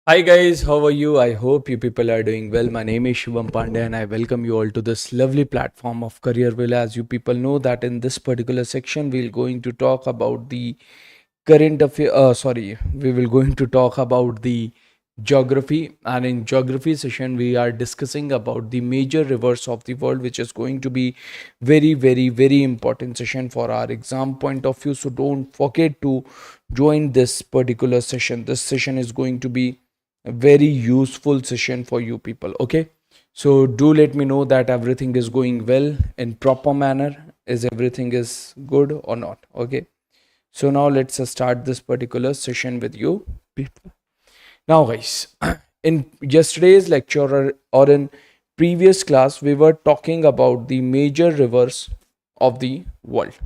Hi guys, how are you? I hope you people are doing well. My name is Shivam Pandey and I welcome you all to this lovely platform of Careerwill. As you people know that in this particular section we're going to talk about the current affair we will going to talk about the geography, and in geography session we are discussing about the major rivers of the world, which is going to be very important session for our exam point of view. So don't forget to join this particular session. This session is going to be a very useful session for you people. Okay, so do let me know that everything is going well in proper manner. Is everything is good or not? Okay, so now let's start this particular session with you people. Now guys, in yesterday's lecture or in previous class we were talking about the major rivers of the world.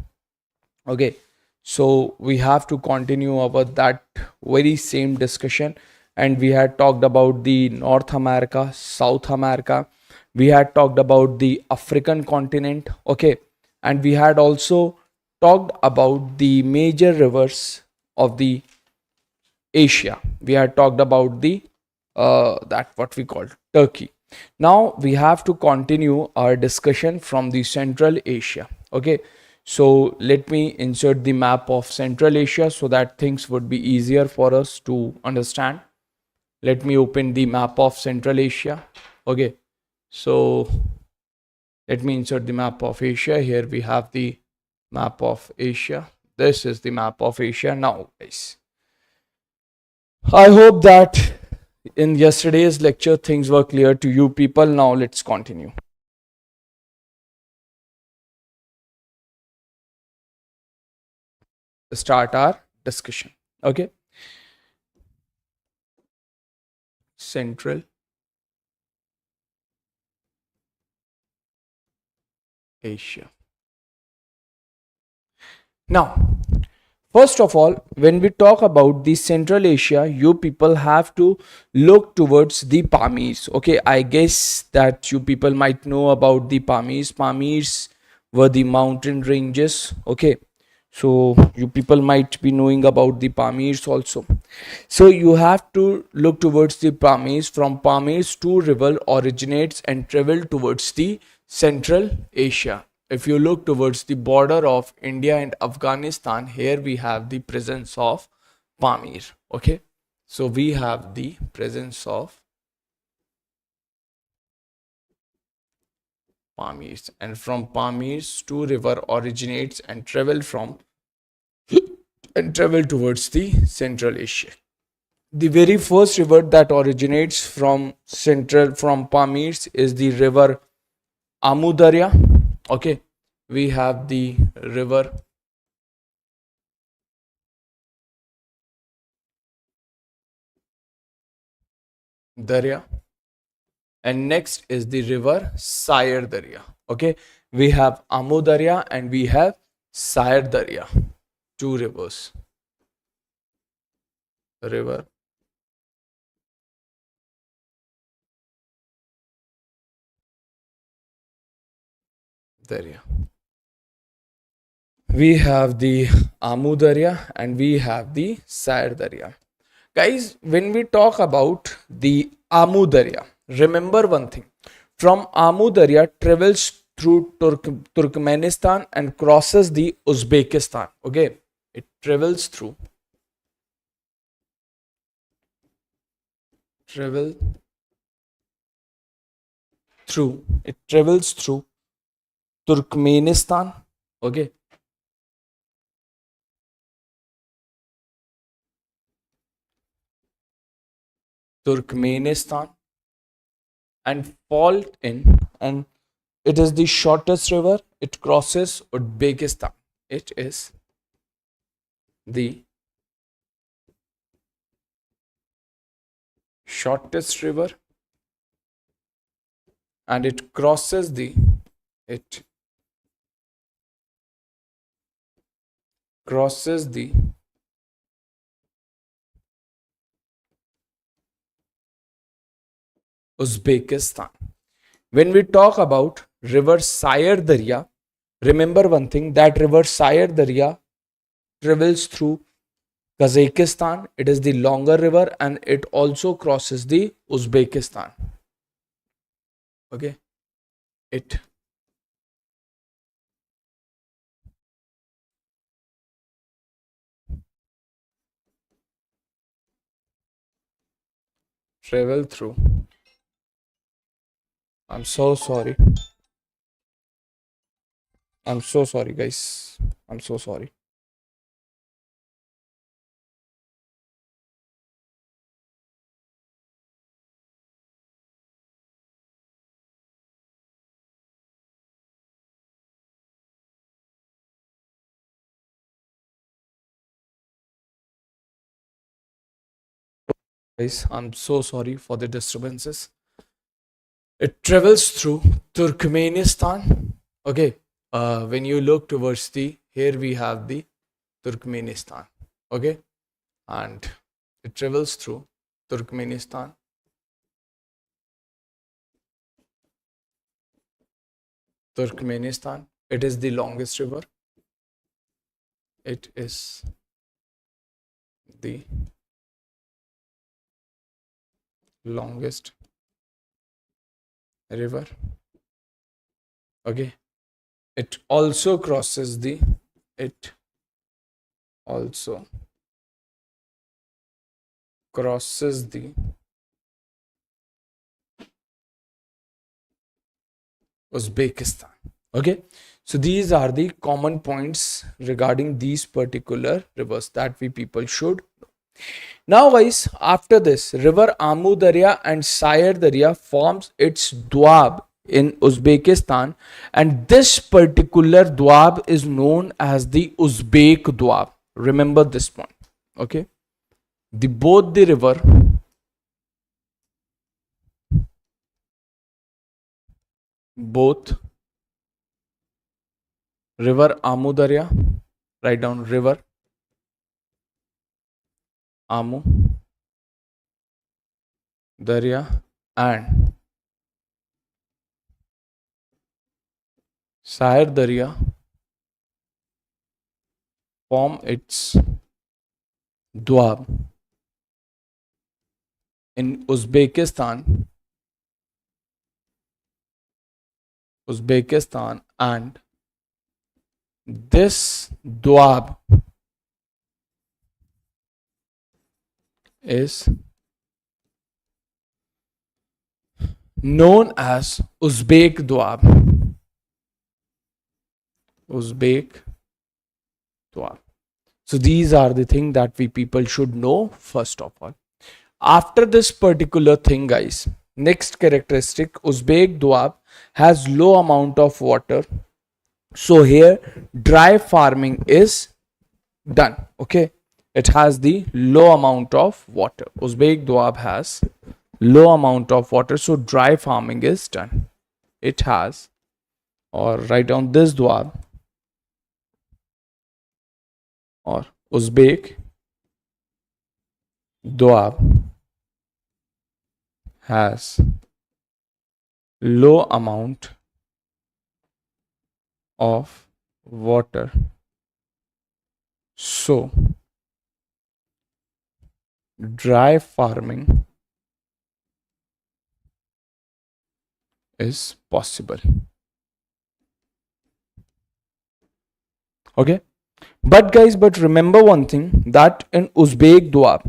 Okay, so we have to continue about that very same discussion, and we had talked about the North America, South America, we had talked about the African continent. Okay, and we had also talked about the major rivers of the Asia. We had talked about the that what we call Turkey. Now we have to continue our discussion from the Central Asia. Okay, so let me insert the map of Central Asia so that things would be easier for us to understand. Let me open the map of Central Asia. Okay, so let me insert the map of Asia. Here we have the map of Asia. This is the map of Asia. Now guys, I hope that in yesterday's lecture things were clear to you people. Now let's continue. Start our discussion. Okay, Central Asia. Now, first of all, when we talk about the Central Asia, you people have to look towards the Pamirs. Okay, I guess that you people might know about the Pamirs. Pamirs were the mountain ranges. Okay, so you people might be knowing about the Pamirs also. So you have to look towards the Pamirs. From Pamirs, two river originates and travel towards the Central Asia. If you look towards the border of India and Afghanistan, here we have the presence of Pamir. Okay, so we have the presence of Pamirs, and from Pamirs, two river originates and travel towards the Central Asia. The very first river that originates from Pamirs is the river Amu Darya. Okay, we have the river Darya, and next is the river Sire Darya. Okay, we have Amu Darya and we have Sire Darya, two rivers. River Darya. We have the Amu Darya and we have the Sire Darya. Guys, when we talk about the Amu Darya, remember one thing. From Amu Darya travels through Turkmenistan and crosses the Uzbekistan. Okay, it travels through Turkmenistan. Okay, Turkmenistan, and fall in, and it is the shortest river. It crosses Uzbekistan. It is the shortest river, and it crosses the Uzbekistan. When we talk about river Sire Darya, remember one thing, that river Sire Darya travels through Kazakhstan, it is the longer river and it also crosses the Uzbekistan. Okay, it travel through. I'm so sorry. I'm so sorry, guys. I'm so sorry. Guys, I'm so sorry for the disturbances. It travels through Turkmenistan. Okay, when you look towards the, here we have the Turkmenistan. Okay, and it travels through Turkmenistan. Turkmenistan. It is the longest river. It is the longest river. Okay, it also crosses the, it also crosses the Uzbekistan. Okay, so these are the common points regarding these particular rivers that we people should know. Now guys, after this, river Amu Darya and Sayar Darya forms its Doab in Uzbekistan, and this particular Doab is known as the Uzbek Doab. Remember this point. Okay, the both the river, both river Amu Darya, write down river Amu Darya and Sayar Darya form its Doab in Uzbekistan, and this Doab is known as Uzbek Doab. Uzbek Doab. So these are the things that we people should know first of all. After this particular thing, guys, next characteristic, Uzbek Doab has low amount of water. So here dry farming is done. Okay, it has the low amount of water. Uzbek Doab has low amount of water, so dry farming is done. It has, or write down this Doab, or Uzbek Doab has low amount of water, so dry farming is possible. Okay, but guys, but remember one thing, that in Uzbek Doab,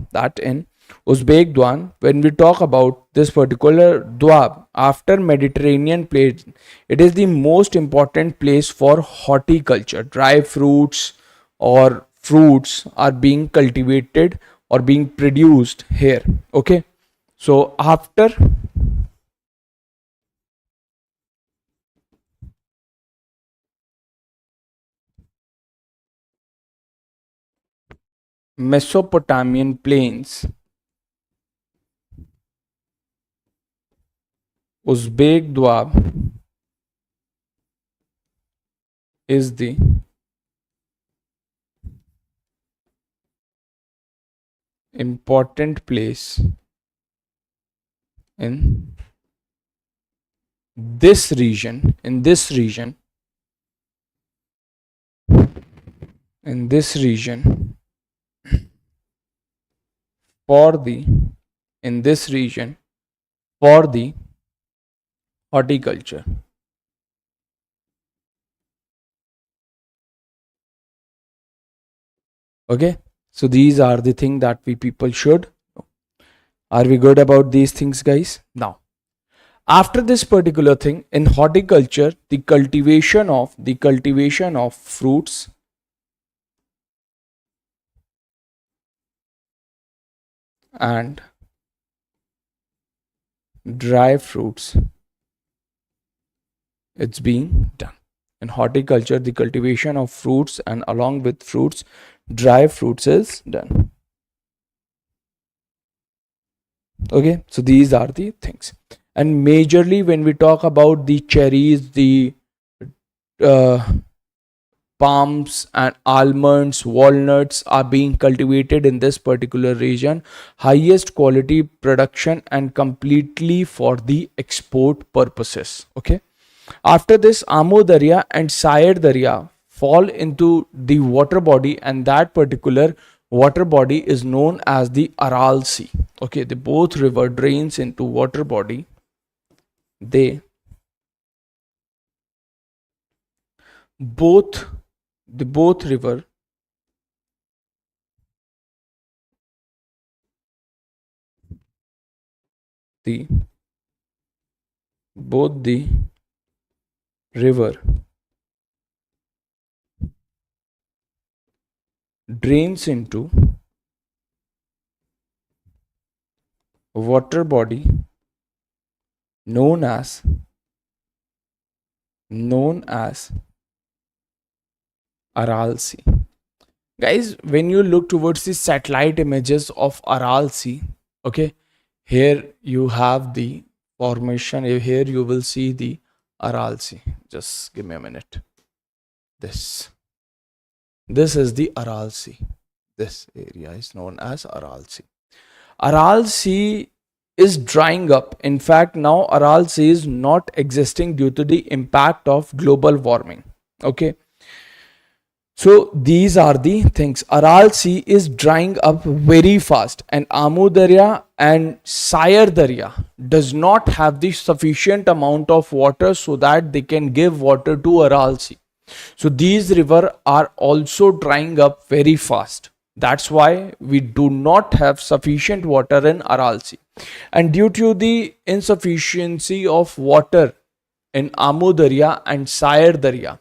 when we talk about this particular Doab, after Mediterranean place, it is the most important place for horticulture. Dry fruits or fruits are being cultivated or being produced here. Okay, so after Mesopotamian plains, Uzbek Doab is the important place in this region, in this region for the in this region for the horticulture. Okay, so these are the things that we people should know. Are we good about these things, guys? Now, after this particular thing, in horticulture, the cultivation of fruits and dry fruits, it's being done. In horticulture, the cultivation of fruits and along with fruits, dry fruits is done. Okay, so these are the things. And majorly when we talk about the cherries, the uh, palms and almonds, walnuts are being cultivated in this particular region, highest quality production and completely for the export purposes. Okay, after this, Amo Darya and Sayar Darya fall into the water body, and that particular water body is known as the Aral Sea. Okay, the both river drains into water body. They both the both river the both the river drains into water body known as Aral Sea. Guys, when you look towards the satellite images of Aral Sea, okay, here you have the formation. Here you will see the Aral Sea. Just give me a minute. This is the Aral Sea. This area is known as Aral Sea. Aral Sea is drying up. In fact, now Aral Sea is not existing due to the impact of global warming. Okay, so these are the things. Aral Sea is drying up very fast, and Amu Darya and Sayar Darya does not have the sufficient amount of water so that they can give water to Aral Sea. So these rivers are also drying up very fast. That's why we do not have sufficient water in Aral Sea. And due to the insufficiency of water in Amu Darya and Sayar Darya,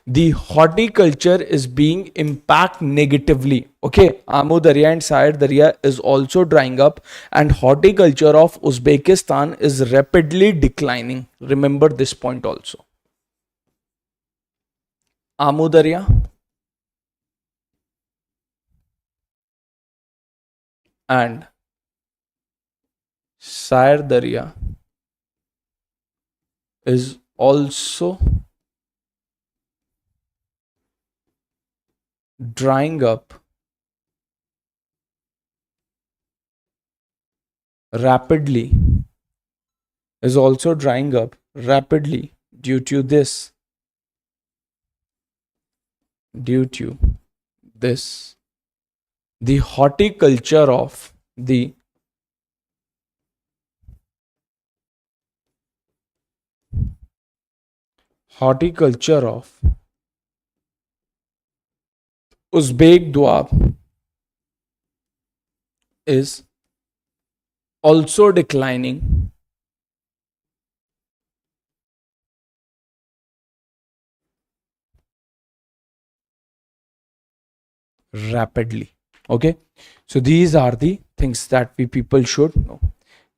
the horticulture is being impacted negatively. Okay, Amu Darya and Sayar Darya is also drying up, and horticulture of Uzbekistan is rapidly declining. Remember this point also. Amu Darya and Sayar Darya is also drying up rapidly, due to this, the horticulture of the Uzbek Dwab is also declining rapidly. Okay, so these are the things that we people should know.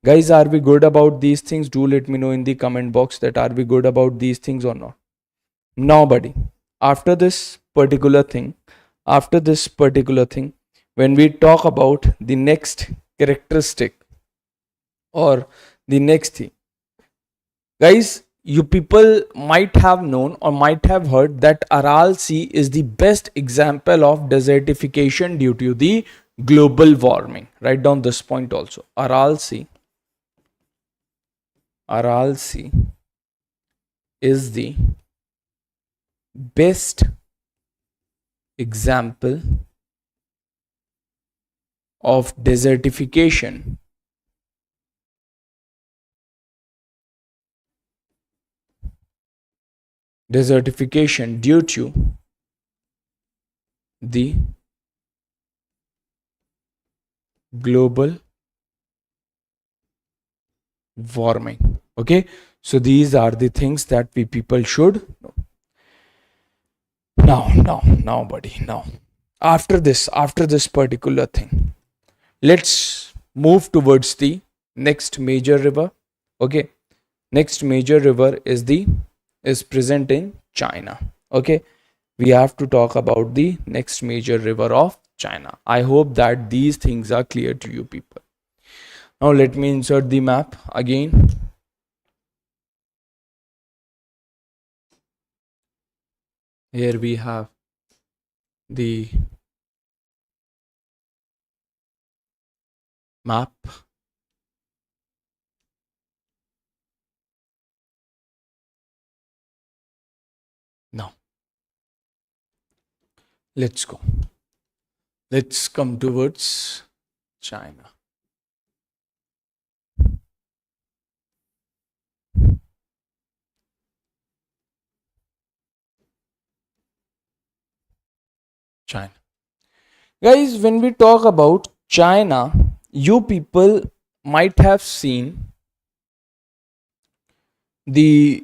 Guys, are we good about these things? Do let me know in the comment box that are we good about these things or not. Now, buddy, after this particular thing, when we talk about the next characteristic or the next thing, guys, you people might have known or might have heard that Aral Sea is the best example of desertification due to the global warming. Write down this point also. Aral Sea is the best example of desertification due to the global warming. Okay, so these are the things that we people should know. Now buddy, now after this particular thing, let's move towards the next major river. Okay, next major river is present in China. Okay, we have to talk about the next major river of China. I hope that these things are clear to you people. Now let me insert the map again. Here we have the map. Now let's go. Let's come towards China. China. Guys, when we talk about China, you people might have seen the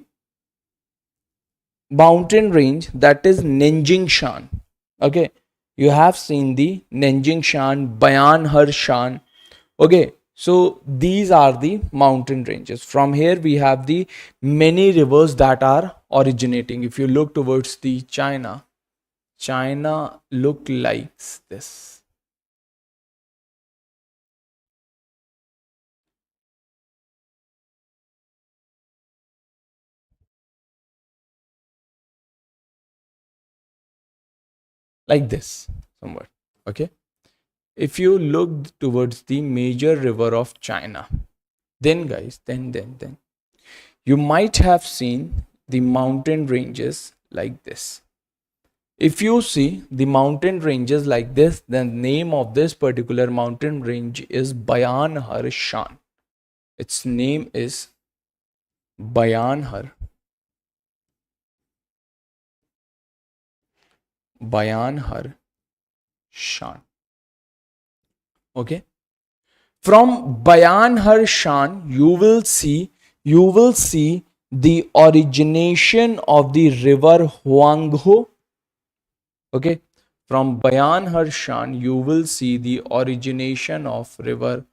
mountain range that is Nanjingshan. Okay, you have seen the Nanjingshan, Bayanharshan. Okay, so these are the mountain ranges. From here we have the many rivers that are originating. If you look towards the China look like this. Like this somewhat. Okay, if you look towards the major river of China, then guys, then you might have seen the mountain ranges like this. If you see the mountain ranges like this, the name of this particular mountain range is Bayanharshan. Its name is Bayanharshan. Okay, from Bayanharshan you will see the origination of the river Huanghe. Okay, from Bayanharshan you will see the origination of river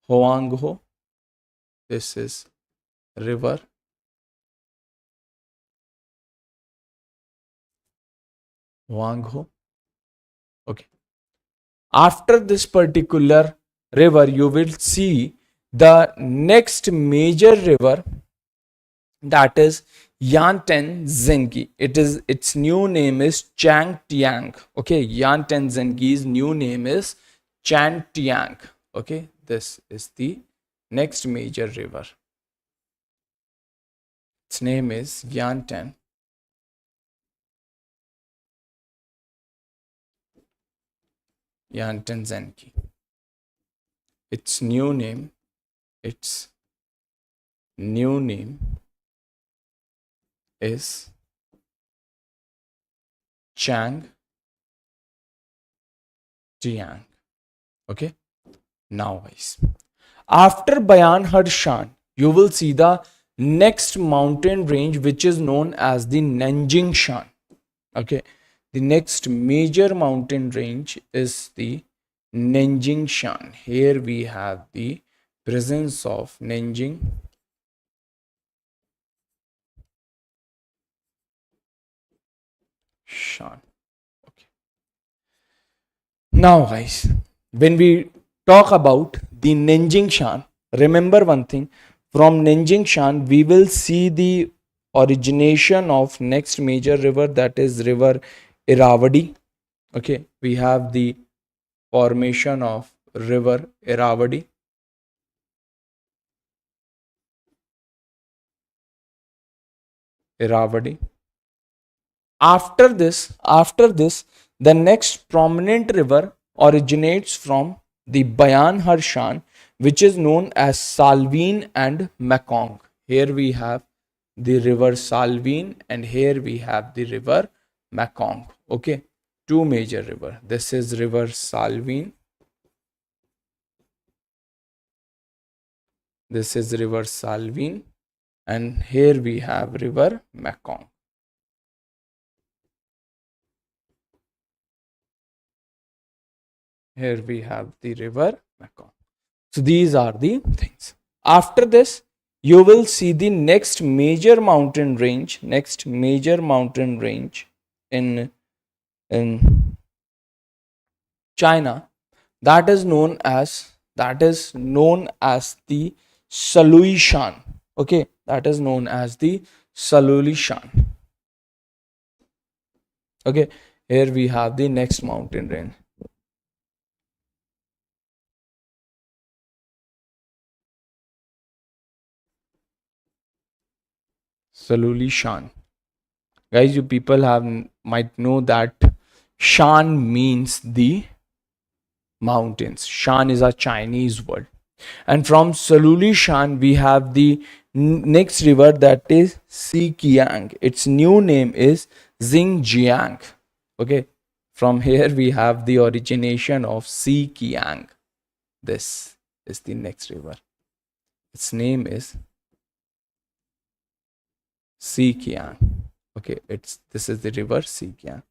Huanghe. This is river Huanghe. Okay, after this particular river you will see the next major river, that is Yanten Zengi. Its new name is Changtiang. Okay, Yanten Zengi's new name is Changtiang. Okay, this is the next major river. Its name is Yanten Zengi. Its new name is Changtiang. Okay, now guys, after Bayanharshan you will see the next mountain range, which is known as the Nanjingshan. Okay, the next major mountain range is the Nanjingshan. Here we have the presence of Nanjingshan. Okay. Now guys, when we talk about the Nanjingshan, remember one thing, from Nanjingshan we will see the origination of next major river, that is river Irrawaddy. Okay, we have the formation of river Irrawaddy. After this, the next prominent river originates from the Bayan Harshan, which is known as Salween and Mekong. Here we have the river Salween and here we have the river Mekong. Okay, two major river. This is river Salween. This is river Salween and here we have river Mekong. Here we have the river Mekong. So these are the things. After this, you will see the next major mountain range, in China, that is known as the Saluishan. Okay, that is known as the Saluishan. Okay, here we have the next mountain range. Saluishan. Guys, you people might know that Shan means the mountains. Shan is a Chinese word. And from Saluishan, we have the next river, that is Sikiang. Its new name is Xinjiang. Okay. From here, we have the origination of Sikiang. This is the next river. Its name is Sikiang. Okay, this is the river Sikiang.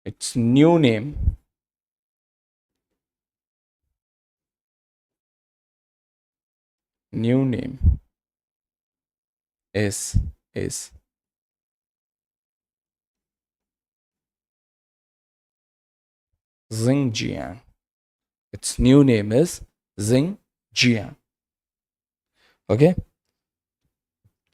Its new name is Xinjiang. Its new name is Xinjiang. Okay.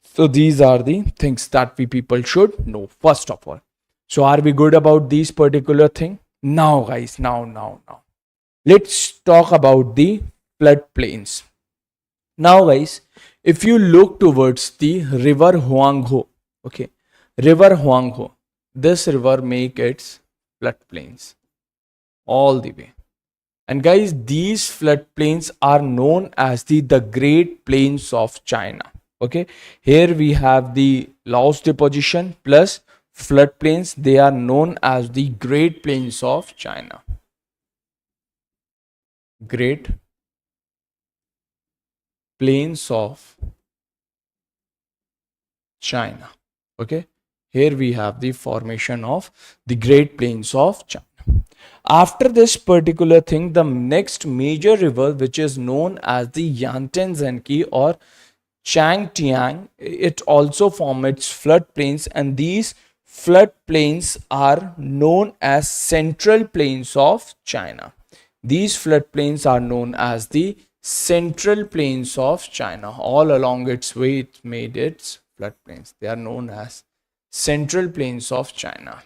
So these are the things that we people should know first of all. So are we good about these particular thing? Now guys, now. Let's talk about the floodplains. Now guys, if you look towards the river Huanghe, okay, river Huanghe, this river make its floodplains all the way. And guys, these floodplains are known as the Great Plains of China. Okay, here we have the Laos deposition plus floodplains. They are known as the Great Plains of China. Great Plains of China. Okay, here we have the formation of the Great Plains of China. After this particular thing, the next major river, which is known as the Yangtze or Changtiang, it also forms its floodplains, and these floodplains are known as Central Plains of China. These floodplains are known as the Central Plains of China. All along its way, it made its floodplains. They are known as Central Plains of China.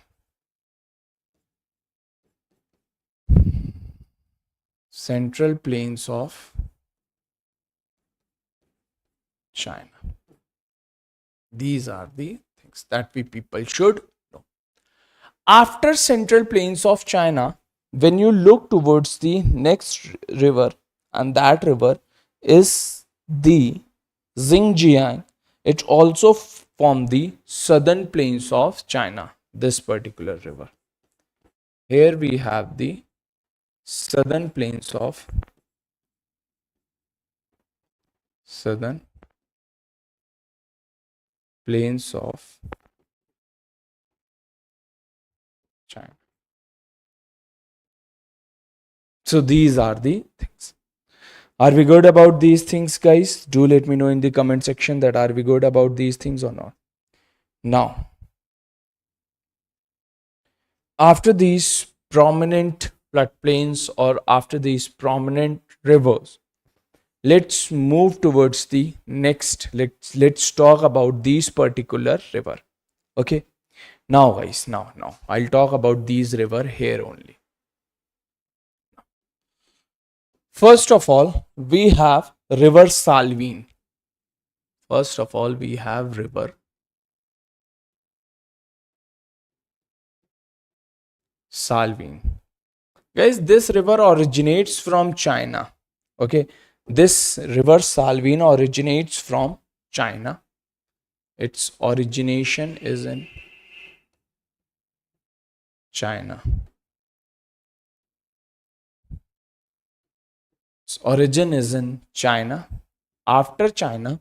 Central Plains of China. These are the things that we people should know. After Central Plains of China, when you look towards the next river, and that river is the Xinjiang, it also forms the Southern Plains of China, this particular river. Here we have the Southern Plains of China. So these are the things. Are we good about these things, guys? Do let me know in the comment section that are we good about these things or not. Now, after these prominent floodplains or after these prominent rivers, let's move towards the next. Let's talk about these particular river. Okay. Now guys, now I'll talk about these river here only. First of all, we have river Salween. First of all, we have river Salween. Guys, this river originates from China. Okay, this river Salween originates from China. Its origination is in China. Its origin is in China. After China,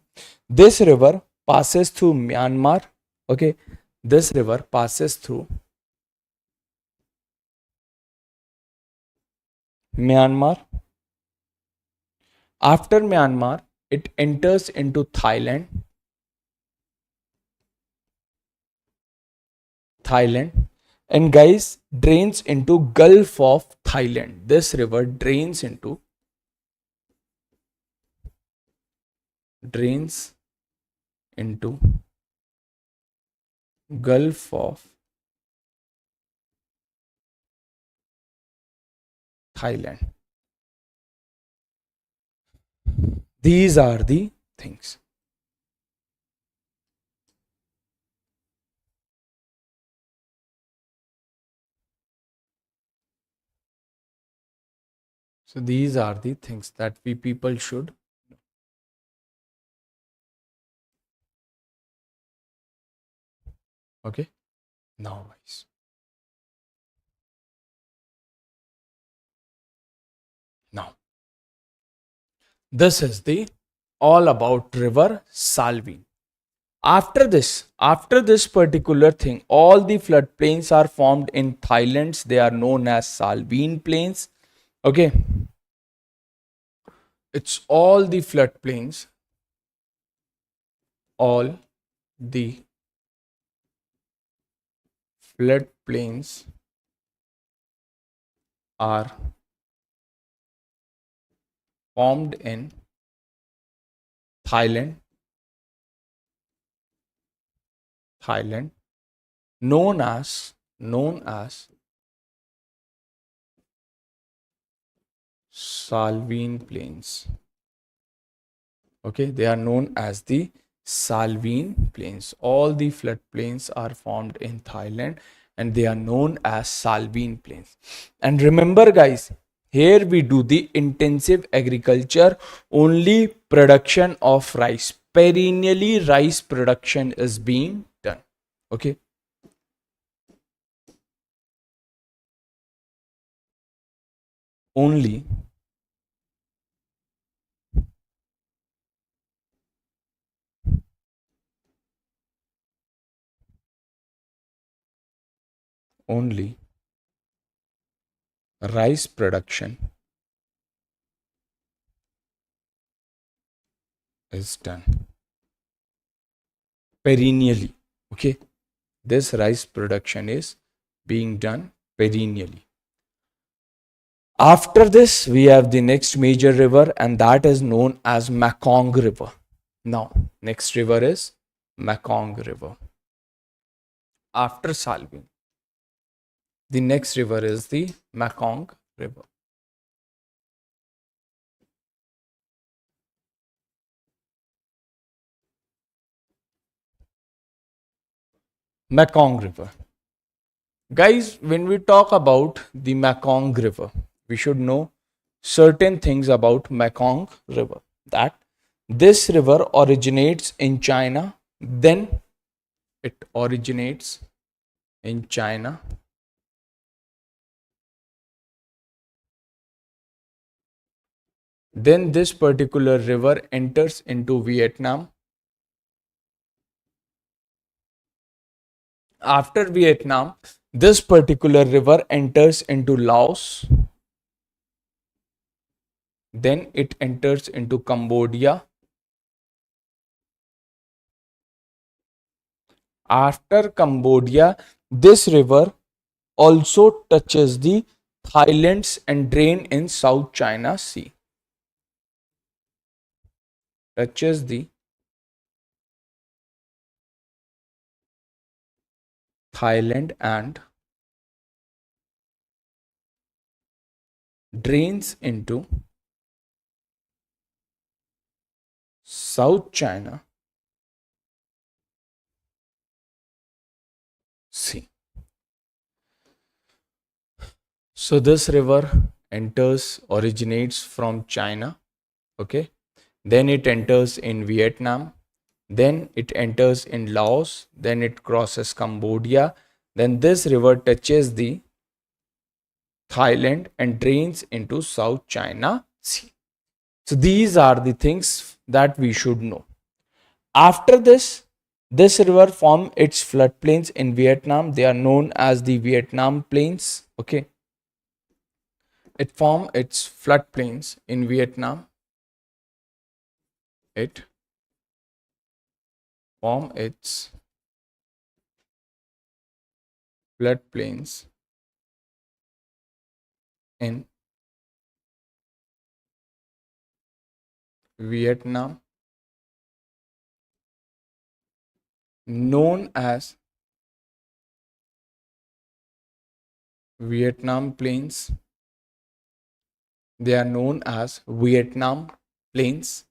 this river passes through Myanmar. Okay, this river passes through Myanmar. After Myanmar, it enters into Thailand. And guys, drains into Gulf of Thailand. This river drains into Gulf of Thailand. These are the things. So these are the things that we people should. Okay. Now guys. Now. This is the all about river Salween. After this particular thing, all the floodplains are formed in Thailand. They are known as Salween plains. Okay. It's all the floodplains. All the floodplains are formed in Thailand, known as Salween plains. Okay, they are known as the Salween plains. All the floodplains are formed in Thailand and they are known as Salween plains. And remember guys, here we do the intensive agriculture, only production of rice. Perennially rice production is being done. Okay. Only rice production is done perennially. Okay, this rice production is being done perennially. After this, we have the next major river, and that is known as Mekong River. Now, next river is Mekong River. After Salween, the next river is the Mekong River. Mekong River. Guys, when we talk about the Mekong River, we should know certain things about Mekong River. That this river originates in China, then it originates in China. Then this particular river enters into Vietnam. After Vietnam, this particular river enters into Laos. Then it enters into Cambodia. After Cambodia, this river also touches the Thailands and drain in South China Sea. Touches the Thailand and drains into South China Sea. So this river originates from China, okay? Then it enters in Vietnam, then it enters in Laos, then it crosses Cambodia, then this river touches the Thailand and drains into South China Sea. So these are the things that we should know. After this, this river form its floodplains in Vietnam. They are known as the Vietnam Plains. Okay, it form its floodplains in Vietnam. It form its floodplains in Vietnam, known as Vietnam Plains. They are known as Vietnam Plains.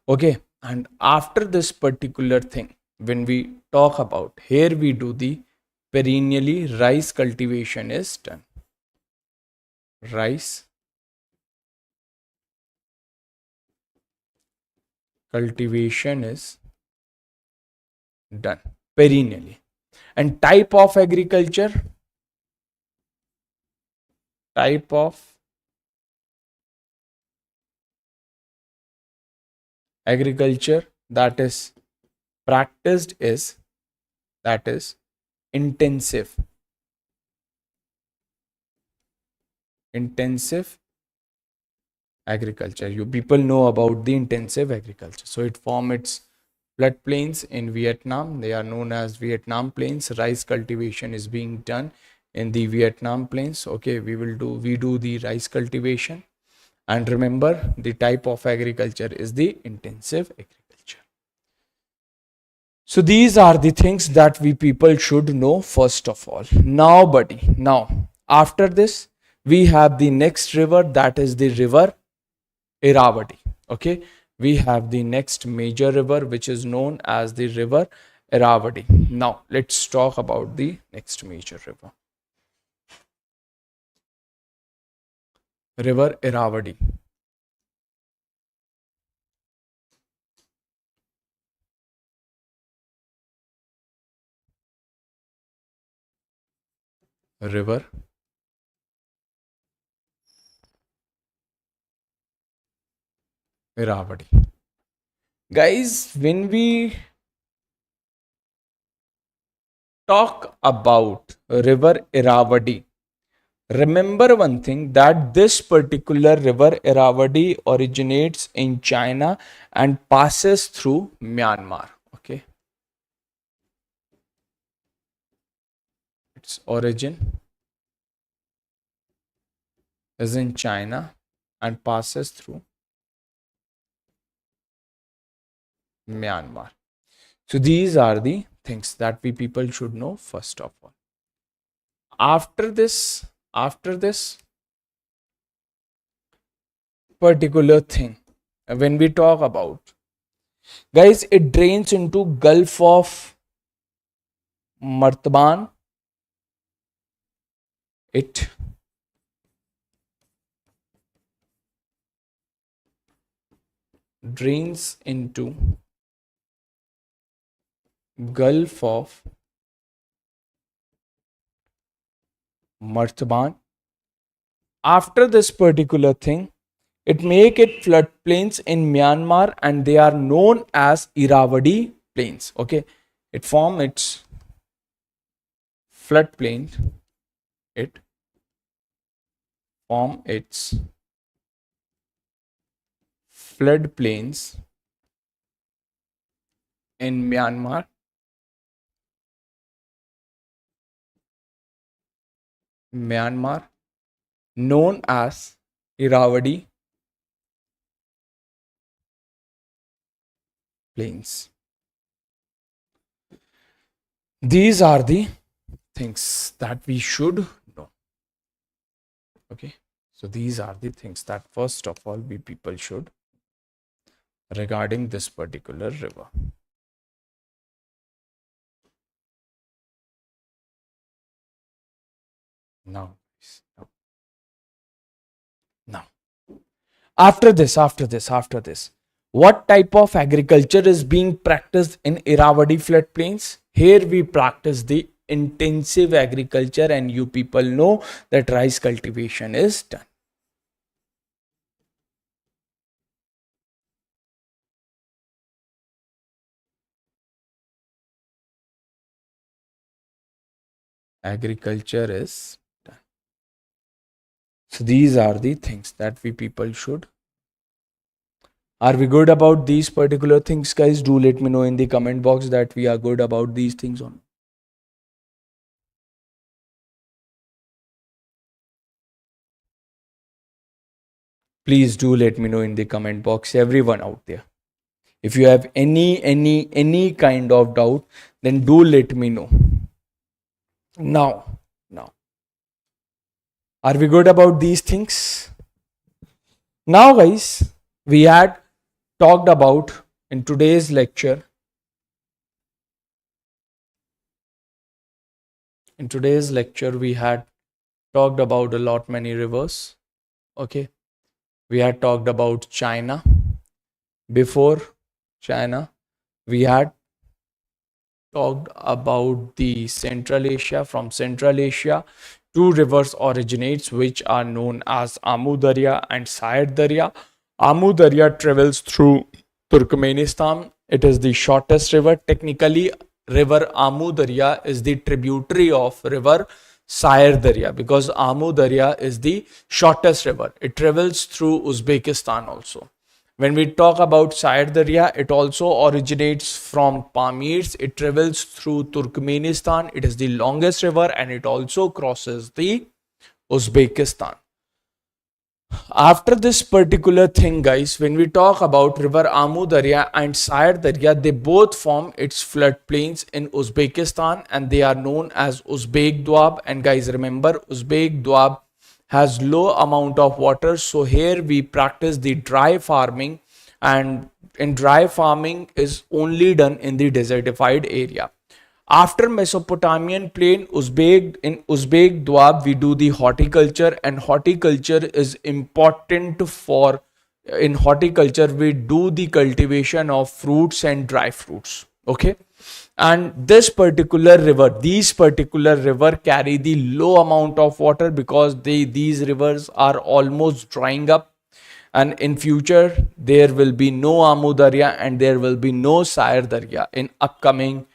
Okay, and after this particular thing, when we talk about here, we do the perennially rice cultivation is done. Rice cultivation is done perennially. And type of agriculture, type of agriculture that is practiced is, that is intensive agriculture. You people know about the intensive agriculture. So it form its floodplains in Vietnam. They are known as Vietnam Plains. Rice cultivation is being done in the Vietnam Plains. Okay, we do the rice cultivation. And remember, the type of agriculture is the intensive agriculture. So these are the things that we people should know first of all. Now, buddy, now after this, we have the next river, that is the river Irrawaddy. Okay, we have the next major river which is known as the river Irrawaddy. Now let's talk about the next major river. River Irrawaddy. River Irrawaddy. Guys, when we talk about river Irrawaddy, remember one thing, that this particular river Irrawaddy originates in China and passes through Myanmar. Okay, its origin is in China and passes through Myanmar. So these are the things that we people should know first of all. After this particular thing, when we talk about, guys, it drains into Gulf of Martaban. It drains into Gulf of Martaban. After this particular thing, it make it floodplains in Myanmar and they are known as Irrawaddy Plains. Okay, it form its floodplain. It form its floodplains in Myanmar. Known as Irrawaddy Plains. These are the things that we should know. Okay, so these are the things that first of all we people should regarding this particular river. Now After this, what type of agriculture is being practiced in Irrawaddy floodplains? Here we practice the intensive agriculture, and you people know that rice cultivation is done. Agriculture is done. So these are the things that we people should. Are we good about these particular things, guys? Do let me know in the comment box that we are good about these things on. Please do let me know in the comment box, everyone out there. If you have any kind of doubt, then do let me know. Now, are we good about these things? Now, guys, we had talked about in today's lecture. In today's lecture, we had talked about a lot many rivers. Okay, we had talked about China. Before China, we had talked about the Central Asia. From Central Asia, two rivers originates which are known as Amu Darya and Syed Darya. Amu Darya travels through Turkmenistan. It is the shortest river. Technically, river Amu Darya is the tributary of river Syed Darya, because Amu Darya is the shortest river. It travels through Uzbekistan also. When we talk about Syed Darya, it also originates from Pamirs. It travels through Turkmenistan. It is the longest river and it also crosses the Uzbekistan. After this particular thing, guys, when we talk about river Amu Darya and Syed Darya, they both form its floodplains in Uzbekistan and they are known as Uzbek Doab. And guys, remember, Uzbek Doab has low amount of water, so here we practice the dry farming, and in dry farming is only done in the desertified area. After Mesopotamian plain, in Uzbek Doab we do the horticulture, and horticulture is important for, in horticulture we do the cultivation of fruits and dry fruits. Okay, and these particular river carry the low amount of water because these rivers are almost drying up, and in future there will be no Amu Darya and there will be no Syed Darya in upcoming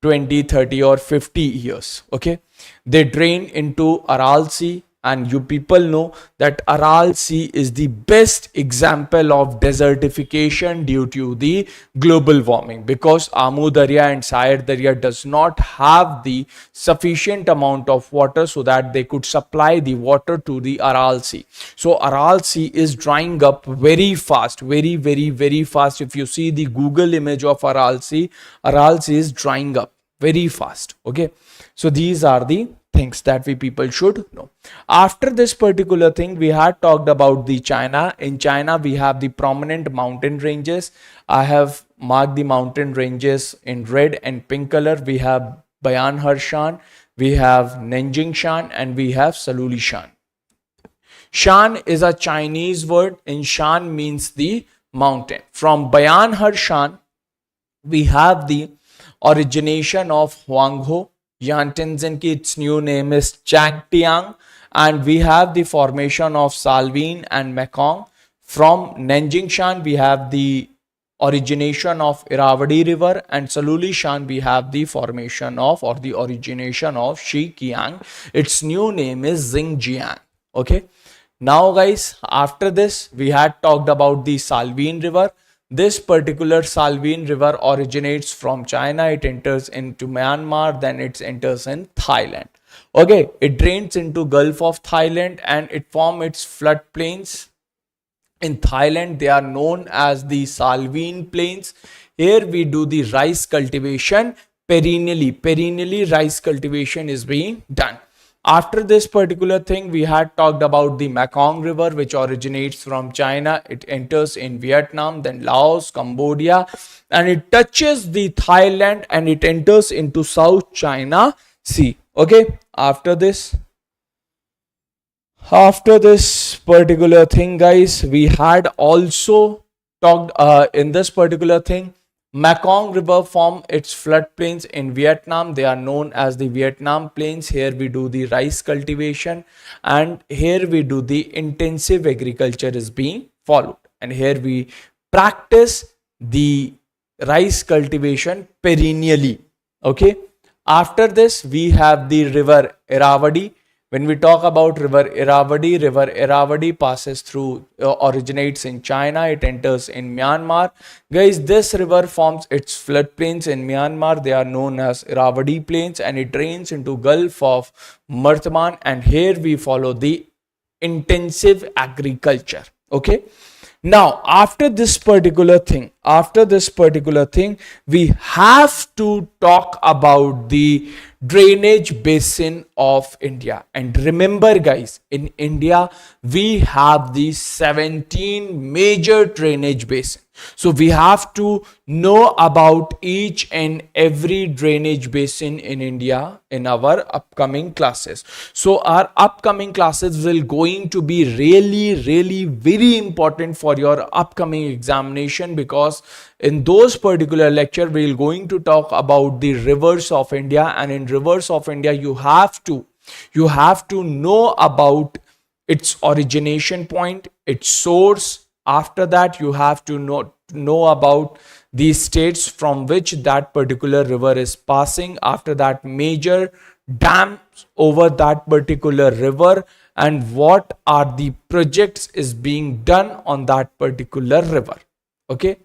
20, 30 or 50 years. Okay, they drain into Aral Sea, and you people know that Aral Sea is the best example of desertification due to the global warming, because Amu Darya and Syed Darya does not have the sufficient amount of water so that they could supply the water to the Aral Sea. So Aral Sea is drying up very fast, very fast. If you see the Google image of Aral Sea is drying up very fast. Okay, so these are the things that we people should know. After this particular thing, we had talked about the China. In China, we have the prominent mountain ranges. I have marked the mountain ranges in red and pink color. We have Bayan Shan, we have Nanjing Shan, and we have Saluli Shan. Shan is a Chinese word, and Shan means the mountain. From Bayan Shan, we have the origination of Huangho. Yantianzin ki its new name is Changtiang, and we have the formation of Salween and Mekong. From Nanjingshan we have the origination of Irrawaddy river, and Saluli Shan we have the formation of, or the origination of, Shikiang. Its new name is Xinjiang. Okay, now guys, after this we had talked about the Salween river. This particular Salween river originates from China. It enters into Myanmar, then it enters in Thailand. Okay, it drains into Gulf of Thailand and it forms its floodplains. In Thailand, they are known as the Salween plains. Here we do the rice cultivation perennially. Perennially rice cultivation is being done. After this particular thing, we had talked about the Mekong River, which originates from China. It enters in Vietnam, then Laos, Cambodia, and it touches the Thailand and it enters into South China Sea. Okay, after this, After this particular thing, guys, we had also talked in this particular thing. Mekong River form its floodplains in Vietnam. They are known as the Vietnam Plains. Here we do the rice cultivation, and here we do the intensive agriculture is being followed. And here we practice the rice cultivation perennially. Okay. After this, we have the river Irrawaddy. When we talk about River Irrawaddy passes through, originates in China, it enters in Myanmar. Guys, this river forms its floodplains in Myanmar. They are known as Irrawaddy Plains, and it drains into Gulf of Martaman. And here we follow the intensive agriculture. Okay. Now, after this particular thing, we have to talk about the drainage basin of India. And remember, guys, in India, we have the 17 major drainage basin. So we have to know about each and every drainage basin in India in our upcoming classes. So our upcoming classes will going to be really very important for your upcoming examination, because in those particular lecture we are going to talk about the rivers of India. And in rivers of India, you have to know about its origination point, its source. After that, you have to know about the states from which that particular river is passing. After that, major dams over that particular river, and what are the projects is being done on that particular river. Okay.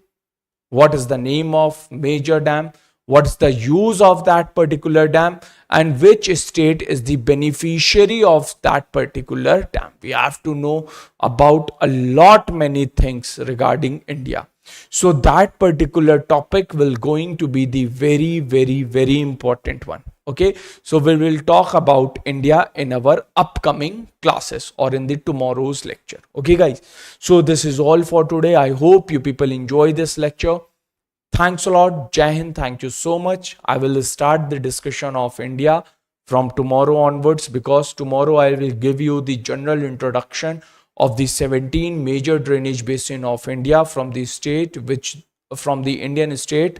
What is the name of major dam, what's the use of that particular dam, and which state is the beneficiary of that particular dam. We have to know about a lot many things regarding India. So that particular topic will going to be the very important one. Okay, so we will talk about India in our upcoming classes or in the tomorrow's lecture. Okay, guys, so this is all for today. I hope you people enjoy this lecture. Thanks a lot. Jai Hind. Thank you so much. I will start the discussion of India from tomorrow onwards, because tomorrow I will give you the general introduction of the 17 major drainage basin of India from the Indian state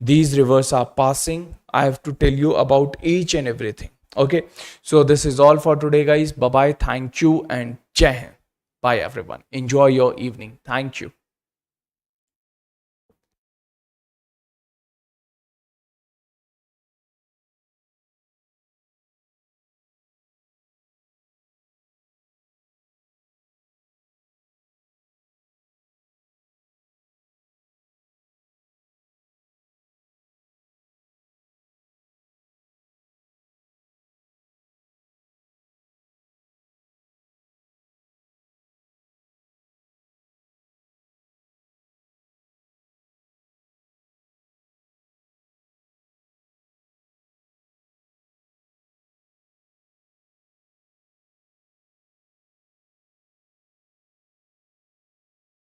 these rivers are passing. I have to tell you about each and everything. Okay, so this is all for today, guys. Bye bye. Thank you and Jai Hind. Bye everyone. Enjoy your evening. Thank you.